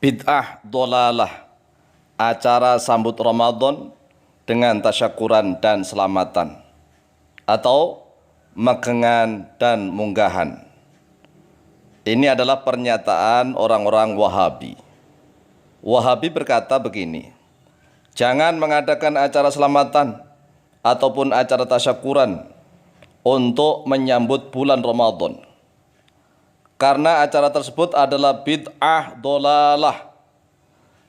Bid'ah dolalah, acara sambut Ramadan dengan tasyakuran dan selamatan, atau megengan dan munggahan. Ini adalah pernyataan orang-orang Wahabi. Wahabi berkata begini, jangan mengadakan acara selamatan ataupun acara tasyakuran untuk menyambut bulan Ramadan, karena acara tersebut adalah bid'ah dolalah.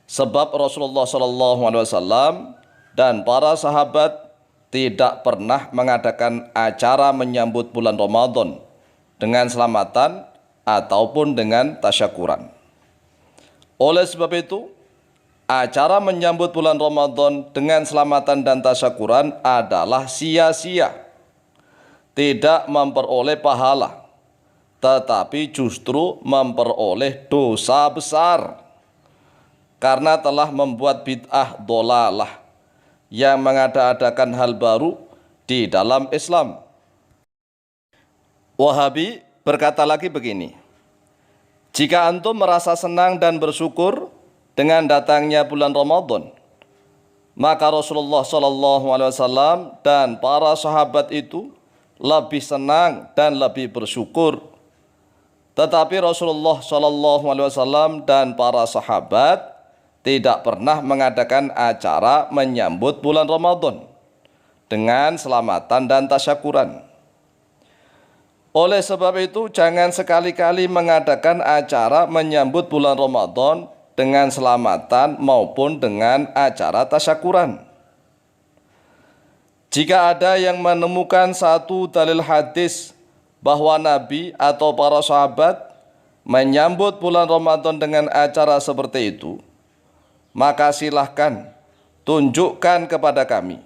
Sebab Rasulullah SAW dan para sahabat tidak pernah mengadakan acara menyambut bulan Ramadan dengan selamatan ataupun dengan tasyakuran. Oleh sebab itu, acara menyambut bulan Ramadan dengan selamatan dan tasyakuran adalah sia-sia, tidak memperoleh pahala, tetapi justru memperoleh dosa besar, karena telah membuat bid'ah dolalah yang mengada-adakan hal baru di dalam Islam. Wahabi berkata lagi begini, jika antum merasa senang dan bersyukur dengan datangnya bulan Ramadan, maka Rasulullah SAW dan para sahabat itu lebih senang dan lebih bersyukur. Tetapi Rasulullah SAW dan para sahabat tidak pernah mengadakan acara menyambut bulan Ramadan dengan selamatan dan tasyakuran. Oleh sebab itu, jangan sekali-kali mengadakan acara menyambut bulan Ramadan dengan selamatan maupun dengan acara tasyakuran. Jika ada yang menemukan satu dalil hadis bahwa Nabi atau para sahabat menyambut bulan Ramadan dengan acara seperti itu, maka silahkan tunjukkan kepada kami.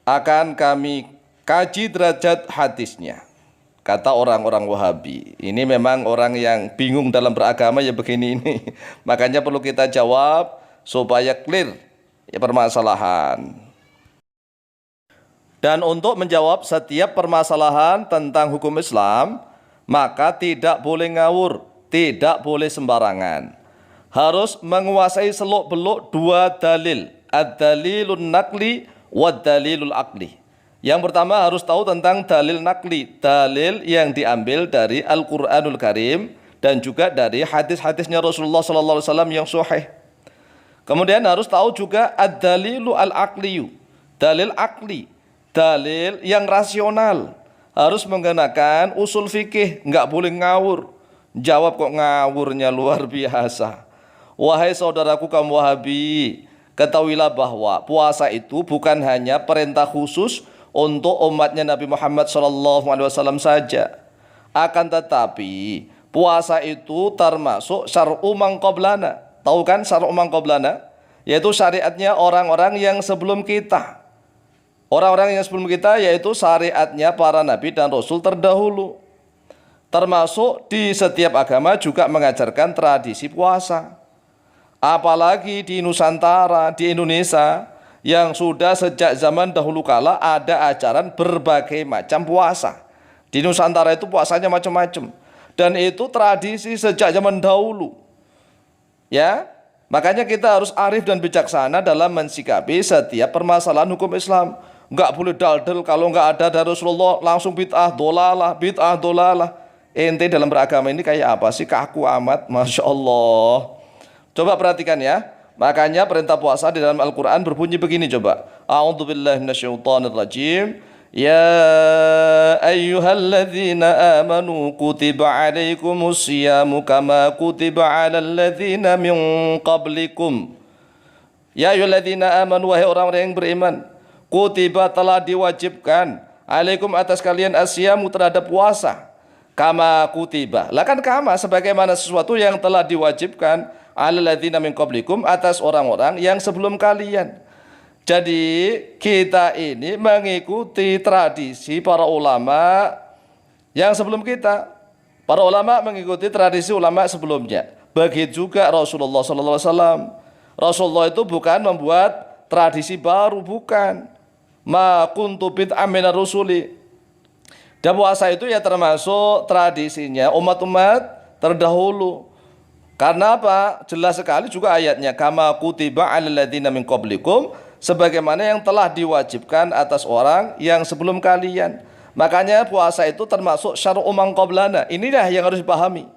Akan kami kaji derajat hadisnya. Kata orang-orang Wahabi. Ini memang orang yang bingung dalam beragama ya begini ini. Makanya perlu kita jawab supaya clear ya permasalahan. Dan untuk menjawab setiap permasalahan tentang hukum Islam, maka tidak boleh ngawur, tidak boleh sembarangan. Harus menguasai seluk-beluk dua dalil, ad-dalilun naqli wad-dalilul aqli. Yang pertama harus tahu tentang dalil naqli, dalil yang diambil dari Al-Qur'anul Karim dan juga dari hadis-hadisnya Rasulullah SAW yang sahih. Kemudian harus tahu juga ad-dalilu al-aqliyu, dalil aqli, dalil yang rasional. Harus menggunakan usul fikih, nggak boleh ngawur. Jawab kok ngawurnya luar biasa. Wahai saudaraku kaum Wahabi, ketahuilah bahwa puasa itu bukan hanya perintah khusus untuk umatnya Nabi Muhammad SAW saja. Akan tetapi puasa itu termasuk syar'u man qablana. Tahu kan syar'u man qablana? Yaitu syariatnya orang-orang yang sebelum kita. Orang-orang yang sebelum kita yaitu syariatnya para nabi dan rasul terdahulu. Termasuk di setiap agama juga mengajarkan tradisi puasa. Apalagi di Nusantara, di Indonesia, yang sudah sejak zaman dahulu kala ada ajaran berbagai macam puasa. Di Nusantara itu puasanya macam-macam. Dan itu tradisi sejak zaman dahulu. Ya, makanya kita harus arif dan bijaksana dalam mensikapi setiap permasalahan hukum Islam. Enggak boleh daldal, kalau enggak ada dari Rasulullah langsung bid'ah dolalah, bid'ah dolalah. Ente dalam beragama ini kayak apa sih? Kaku amat, Masya Allah. Coba perhatikan ya. Makanya perintah puasa di dalam Al-Quran berbunyi begini coba. A'udzubillahi minasyaitonirrajim. Ya ayyuhalladzina amanu kutiba alaikumus siyamu kama kutiba alal ladzina min qablikum. Ya ayyuhalladzina amanu, wahai orang-orang yang beriman, kutiba telah diwajibkan alaikum atas kalian asyamu terhadap puasa. Kama kutiba. Lah kan kama sebagaimana sesuatu yang telah diwajibkan alalladzina min qablikum atas orang-orang yang sebelum kalian. Jadi kita ini mengikuti tradisi para ulama yang sebelum kita. Para ulama mengikuti tradisi ulama sebelumnya. Begitu juga Rasulullah SAW. Rasulullah itu bukan membuat tradisi baru, bukan. Ma kuntu bid'am minar rusuli. Dan puasa itu ya termasuk tradisinya umat-umat terdahulu. Karena apa? Jelas sekali juga ayatnya, kama kutiba 'alal ladzina min qablikum, sebagaimana yang telah diwajibkan atas orang yang sebelum kalian. Makanya puasa itu termasuk syar'u man qablana. Inilah yang harus dipahami.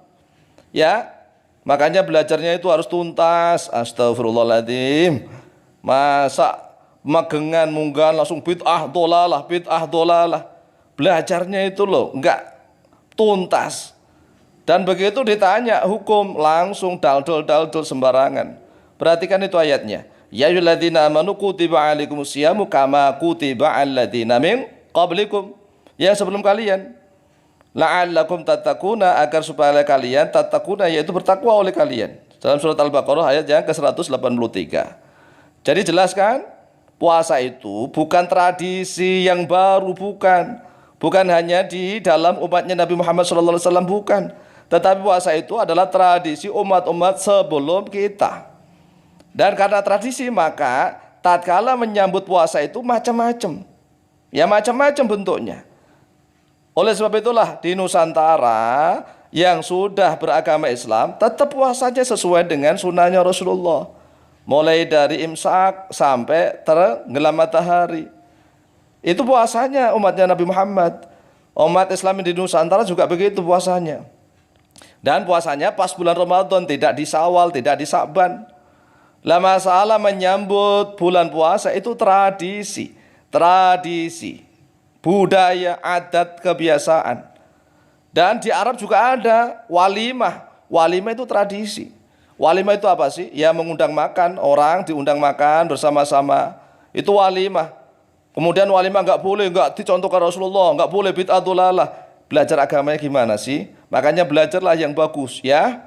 Ya. Makanya belajarnya itu harus tuntas. Astagfirullahaladzim. Masa magengan munggan langsung bid'ah dolalah. Belajarnya itu loh enggak tuntas. Dan begitu ditanya hukum langsung daldul sembarangan. Perhatikan itu ayatnya. Ya ayyuhalladzina amanu kutiba 'alaikumusyiyamu kama kutiba 'alal ladzina min qablikum. Yang sebelum kalian. La'allakum tattaquna, agar supaya kalian tattaquna, yaitu bertakwa oleh kalian. Dalam surat Al-Baqarah ayat yang ke-183. Jadi jelas kan? Puasa itu bukan tradisi yang baru, bukan. Bukan hanya di dalam umatnya Nabi Muhammad SAW, bukan. Tetapi puasa itu adalah tradisi umat-umat sebelum kita. Dan karena tradisi, maka tatkala menyambut puasa itu macam-macam. Ya macam-macam bentuknya. Oleh sebab itulah di Nusantara yang sudah beragama Islam tetap puasanya sesuai dengan sunnahnya Rasulullah. Mulai dari imsak sampai tenggelam matahari. Itu puasanya umatnya Nabi Muhammad. Umat Islam di Nusantara juga begitu puasanya. Dan puasanya pas bulan Ramadan, tidak di Syawal, tidak di Sa'ban. Lah masalah menyambut bulan puasa itu tradisi, budaya, adat, kebiasaan. Dan di Arab juga ada walimah. Walimah itu tradisi. Walimah itu apa sih? Ya mengundang makan, orang diundang makan bersama-sama. Itu walimah. Kemudian walimah enggak dicontohkan Rasulullah, enggak boleh bid'ah dolalah. Belajar agamanya gimana sih? Makanya belajarlah yang bagus ya.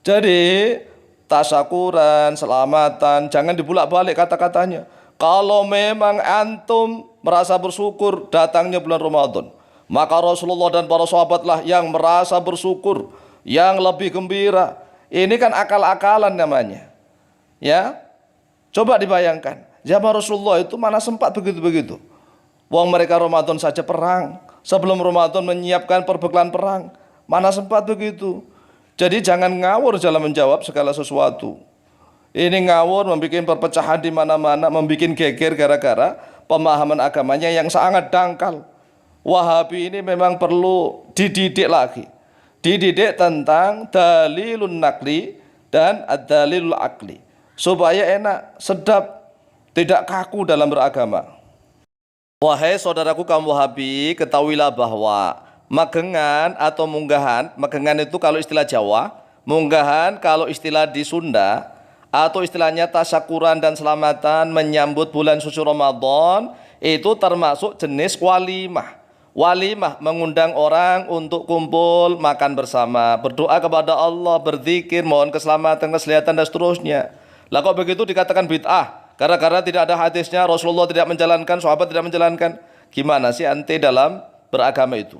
Jadi tasyakuran, selamatan, jangan dibulak-balik kata-katanya. Kalau memang antum merasa bersyukur datangnya bulan Ramadan, maka Rasulullah dan para sahabatlah yang merasa bersyukur, yang lebih gembira. Ini kan akal-akalan namanya. Ya. Coba dibayangkan, zaman Rasulullah itu mana sempat begitu-begitu. Wong mereka Ramadan saja perang, sebelum Ramadan menyiapkan perbekalan perang. Mana sempat begitu. Jadi jangan ngawur dalam menjawab segala sesuatu. Ini ngawur, membuat perpecahan di mana-mana, membuat geger gara-gara pemahaman agamanya yang sangat dangkal. Wahabi ini memang perlu dididik lagi. Dididik tentang dalilun nakli dan ad-dalilul akli. Supaya enak, sedap, tidak kaku dalam beragama. Wahai saudaraku kaum Wahabi, ketahuilah bahwa magengan atau munggahan, magengan itu kalau istilah Jawa, munggahan kalau istilah di Sunda, atau istilahnya tasyakuran dan selamatan menyambut bulan suci Ramadan, itu termasuk jenis walimah. Walimah mengundang orang untuk kumpul, makan bersama, berdoa kepada Allah, berzikir, mohon keselamatan, kesehatan dan seterusnya. Lah kok begitu dikatakan bid'ah? Gara-gara tidak ada hadisnya, Rasulullah tidak menjalankan, sahabat tidak menjalankan. Gimana sih ante dalam beragama itu?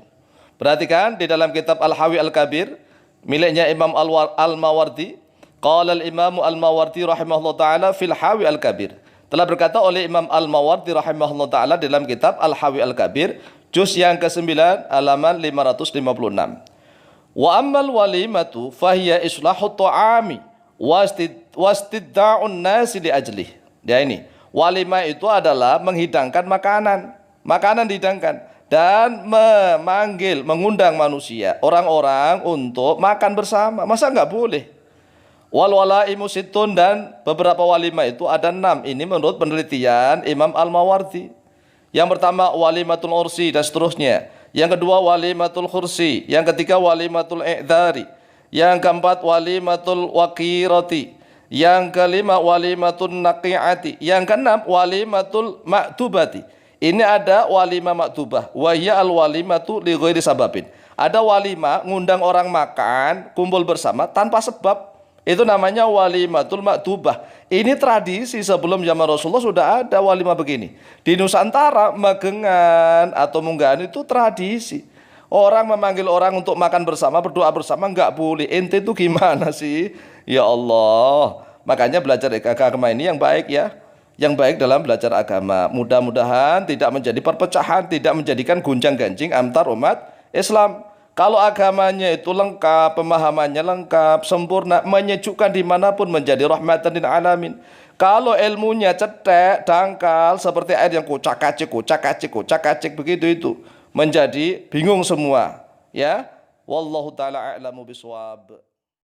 Perhatikan di dalam kitab Al-Hawi Al-Kabir miliknya Imam Al-Mawardi. Qala al-Imam Al-Mawardi rahimahullah ta'ala fil Hawi Al-Kabir. Telah berkata oleh Imam Al-Mawardi rahimahullah ta'ala dalam kitab Al-Hawi Al-Kabir, juz yang ke-9 halaman 556. Wa ammal walimatu fahiya islahu ta'ami wastidda'un nasi li ajlih. Ya ini, walimah itu adalah menghidangkan makanan. Makanan dihidangkan dan memanggil, mengundang manusia, orang-orang untuk makan bersama. Masa enggak boleh? Wal walaimu sittun, dan beberapa walimah itu ada 6. Ini menurut penelitian Imam Al-Mawardi. Yang pertama walimatul ursi dan seterusnya. Yang kedua walimatul khursi. Yang ketiga walimatul i'dhari. Yang keempat walimatul waqirati. Yang kelima walimatul naqi'ati. Yang keenam walimatul maktubati. Ini ada walimah maktubah. Wa hiya al-walimatu li ghairi sababin. Ada walimah ngundang orang makan, kumpul bersama tanpa sebab. Itu namanya walimatul maktubah. Ini tradisi sebelum zaman Rasulullah sudah ada walimah begini. Di Nusantara magengan atau munggahan itu tradisi. Orang memanggil orang untuk makan bersama, berdoa bersama, enggak boleh. Ente itu gimana sih? Ya Allah. Makanya belajar agama ini yang baik ya. Yang baik dalam belajar agama. Mudah-mudahan tidak menjadi perpecahan, tidak menjadikan gonjang-ganjing antar umat Islam. Kalau agamanya itu lengkap, pemahamannya lengkap, sempurna, menyejukkan dimanapun, menjadi rahmatan lil alamin. Kalau ilmunya cetek, dangkal, seperti air yang kucak-kacik, kucak-kacik, kucak-kacik begitu itu, menjadi bingung semua. Ya, wallahu taala a'lamu biswab.